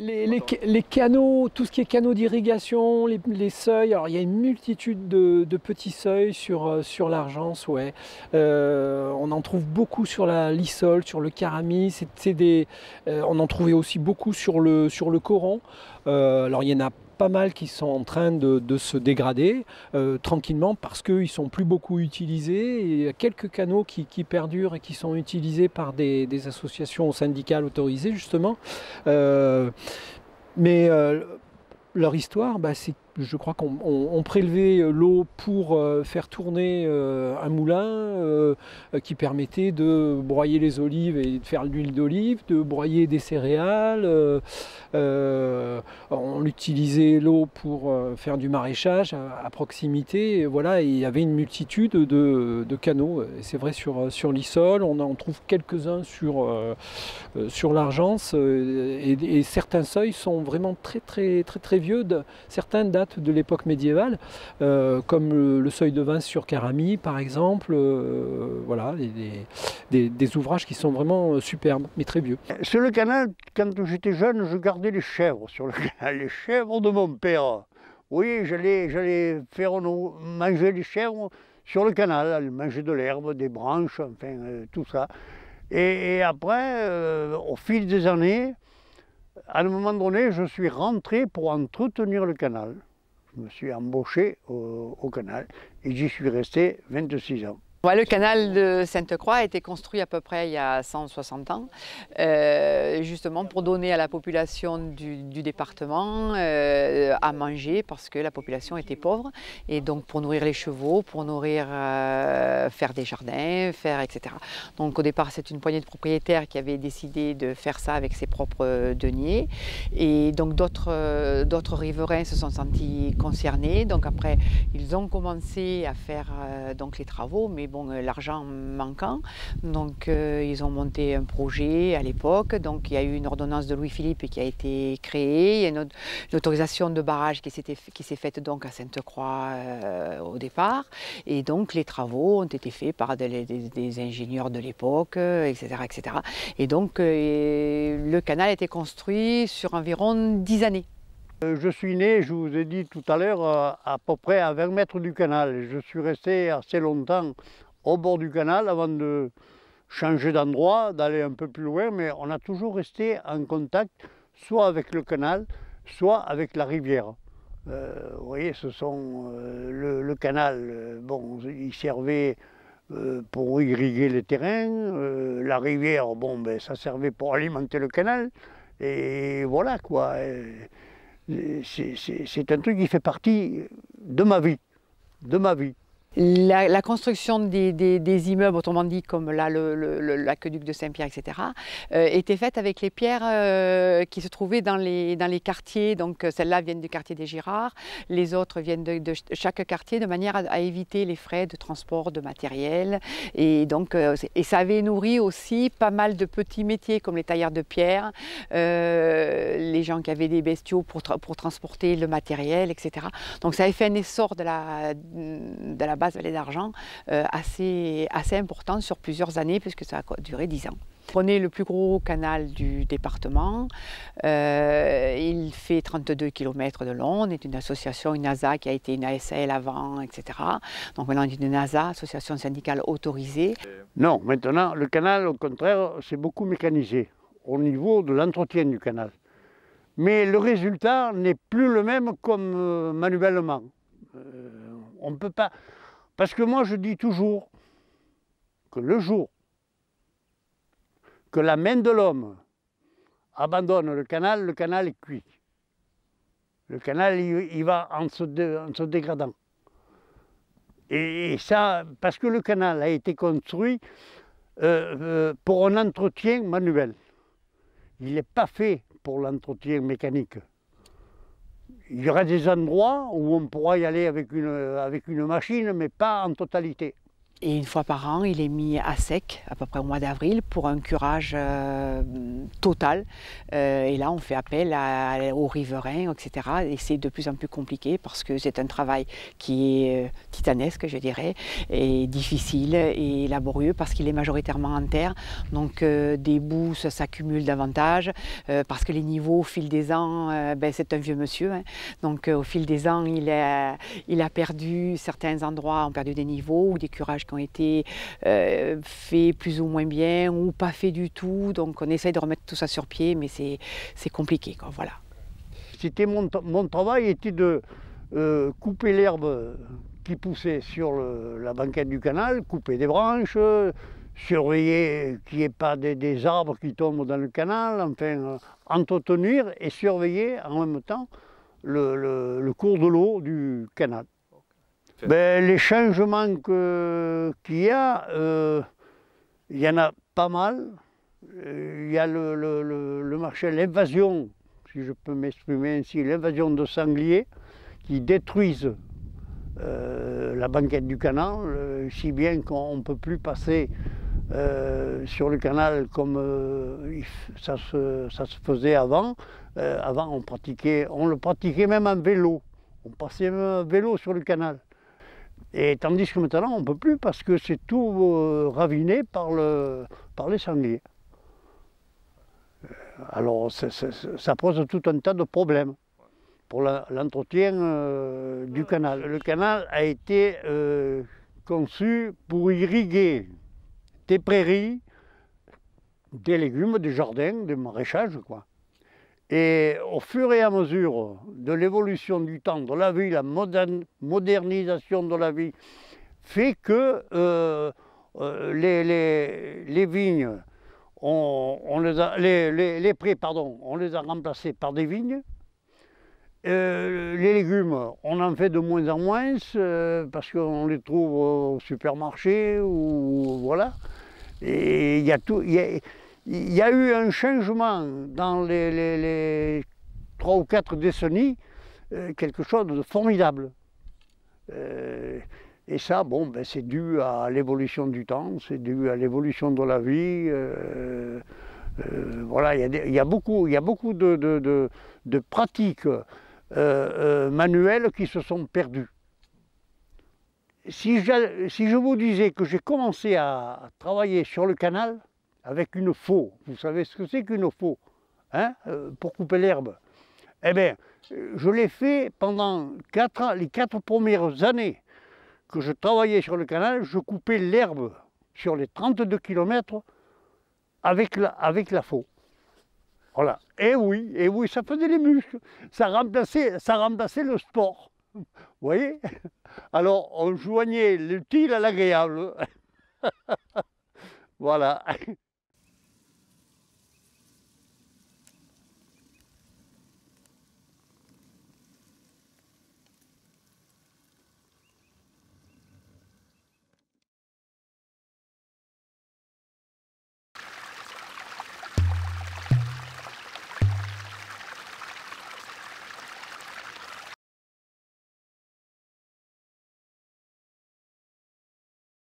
Les canaux, tout ce qui est canaux d'irrigation, les seuils, alors il y a une multitude de petits seuils sur l'Argence, ouais. On en trouve beaucoup sur la Lissole, sur le Caramy, on en trouvait aussi beaucoup sur le Coran. Alors il y en a pas mal qui sont en train de se dégrader tranquillement parce qu'ils ne sont plus beaucoup utilisés. Et il y a quelques canaux qui perdurent et qui sont utilisés par des associations syndicales autorisées justement. Euh, mais leur histoire, bah, c'est, je crois qu'on prélevait l'eau pour faire tourner un moulin qui permettait de broyer les olives et de faire de l'huile d'olive, de broyer des céréales. On utilisait l'eau pour faire du maraîchage à proximité. Et voilà, et il y avait une multitude de canaux. Et c'est vrai sur l'Issole, on en trouve quelques-uns sur l'Argence. Et certains seuils sont vraiment très vieux. Certains datent de l'époque médiévale, comme le seuil de Vins sur Caramy, par exemple. Voilà, des ouvrages qui sont vraiment superbes, mais très vieux. Sur le canal, quand j'étais jeune, je gardais les chèvres sur le canal, les chèvres de mon père. Oui, j'allais faire manger les chèvres sur le canal, aller manger de l'herbe, des branches, enfin tout ça. Et après, au fil des années, à un moment donné, je suis rentré pour entretenir le canal. Je me suis embauché au canal et j'y suis resté 26 ans. Ouais, le canal de Sainte-Croix a été construit à peu près il y a 160 ans, justement pour donner à la population du département à manger parce que la population était pauvre et donc pour nourrir les chevaux, pour nourrir, faire des jardins, etc. Donc au départ c'est une poignée de propriétaires qui avaient décidé de faire ça avec ses propres deniers et donc d'autres riverains se sont sentis concernés. Donc après ils ont commencé à faire donc les travaux, mais bon, l'argent manquant, donc ils ont monté un projet à l'époque, donc il y a eu une ordonnance de Louis-Philippe qui a été créée, il y a une autorisation de barrage qui s'est faite donc à Sainte-Croix au départ, et donc les travaux ont été faits par des ingénieurs de l'époque, etc. Et donc le canal a été construit sur environ 10 années. Je suis né, je vous ai dit tout à l'heure, à peu près à 20 mètres du canal. Je suis resté assez longtemps au bord du canal avant de changer d'endroit, d'aller un peu plus loin, mais on a toujours resté en contact, soit avec le canal, soit avec la rivière. Vous voyez, ce sont le canal, bon, il servait pour irriguer les terrains, la rivière, bon, ben, ça servait pour alimenter le canal, et voilà quoi. C'est un truc qui fait partie de ma vie, La construction des immeubles, autrement dit comme là l'aqueduc de Saint-Pierre, etc., était faite avec les pierres qui se trouvaient dans les quartiers. Donc celles-là viennent du quartier des Girards, les autres viennent de chaque quartier de manière à éviter les frais de transport de matériel. Et donc et ça avait nourri aussi pas mal de petits métiers comme les tailleurs de pierre, les gens qui avaient des bestiaux pour transporter le matériel, etc. Donc ça avait fait un essor de la base vallée d'Argent assez important sur plusieurs années puisque ça a duré 10 ans. Prenez le plus gros canal du département, il fait 32 km de long, on est une association, une ASA qui a été une ASL avant, etc. Donc maintenant on est une ASA, association syndicale autorisée. Non, maintenant le canal au contraire c'est beaucoup mécanisé au niveau de l'entretien du canal. Mais le résultat n'est plus le même comme manuellement. On ne peut pas... Parce que moi je dis toujours que le jour que la main de l'homme abandonne le canal est cuit. Le canal il va en se dégradant. Et ça, parce que le canal a été construit pour un entretien manuel. Il n'est pas fait pour l'entretien mécanique. Il y aura des endroits où on pourra y aller avec une machine, mais pas en totalité. Et une fois par an, il est mis à sec, à peu près au mois d'avril, pour un curage total. Et là, on fait appel aux riverains, etc. Et c'est de plus en plus compliqué parce que c'est un travail qui est titanesque, je dirais, et difficile et laborieux parce qu'il est majoritairement en terre. Donc des boues s'accumulent davantage parce que les niveaux, au fil des ans, c'est un vieux monsieur. Hein. Donc au fil des ans, il a perdu, certains endroits ont perdu des niveaux ou des curages qui ont été faits plus ou moins bien ou pas faits du tout. Donc on essaye de remettre tout ça sur pied, mais c'est compliqué, quoi, voilà. C'était mon travail était de couper l'herbe qui poussait sur la banquette du canal, couper des branches, surveiller qu'il n'y ait pas des arbres qui tombent dans le canal, enfin entretenir et surveiller en même temps le cours de l'eau du canal. Ben, les changements qu'il y a, il y en a pas mal. Il y a le marché, l'invasion, si je peux m'exprimer ainsi, l'invasion de sangliers qui détruisent la banquette du canal, si bien qu'on ne peut plus passer sur le canal comme ça se faisait avant. Avant, on le pratiquait même en vélo. On passait même en vélo sur le canal. Et tandis que maintenant, on ne peut plus parce que c'est tout raviné par les sangliers. Alors, ça pose tout un tas de problèmes pour l'entretien du canal. Le canal a été conçu pour irriguer des prairies, des légumes, des jardins, des maraîchages, quoi. Et au fur et à mesure de l'évolution du temps, de la vie, la modernisation de la vie, fait que les vignes, les prés, pardon, on les a remplacés par des vignes. Les légumes, on en fait de moins en moins parce qu'on les trouve au supermarché ou voilà. Et il y a tout. Il y a eu un changement dans les 3 ou 4 décennies, quelque chose de formidable. Et ça, bon, ben, c'est dû à l'évolution du temps, c'est dû à l'évolution de la vie. Voilà, il y a beaucoup de pratiques manuelles qui se sont perdues. Si je vous disais que j'ai commencé à travailler sur le canal, avec une faux. Vous savez ce que c'est qu'une faux, hein, pour couper l'herbe? Eh bien, je l'ai fait pendant les 4 premières années que je travaillais sur le canal, je coupais l'herbe sur les 32 km avec la faux. Voilà. Et oui, ça faisait les muscles. Ça remplaçait le sport. Vous voyez? Alors, on joignait l'utile à l'agréable. Voilà.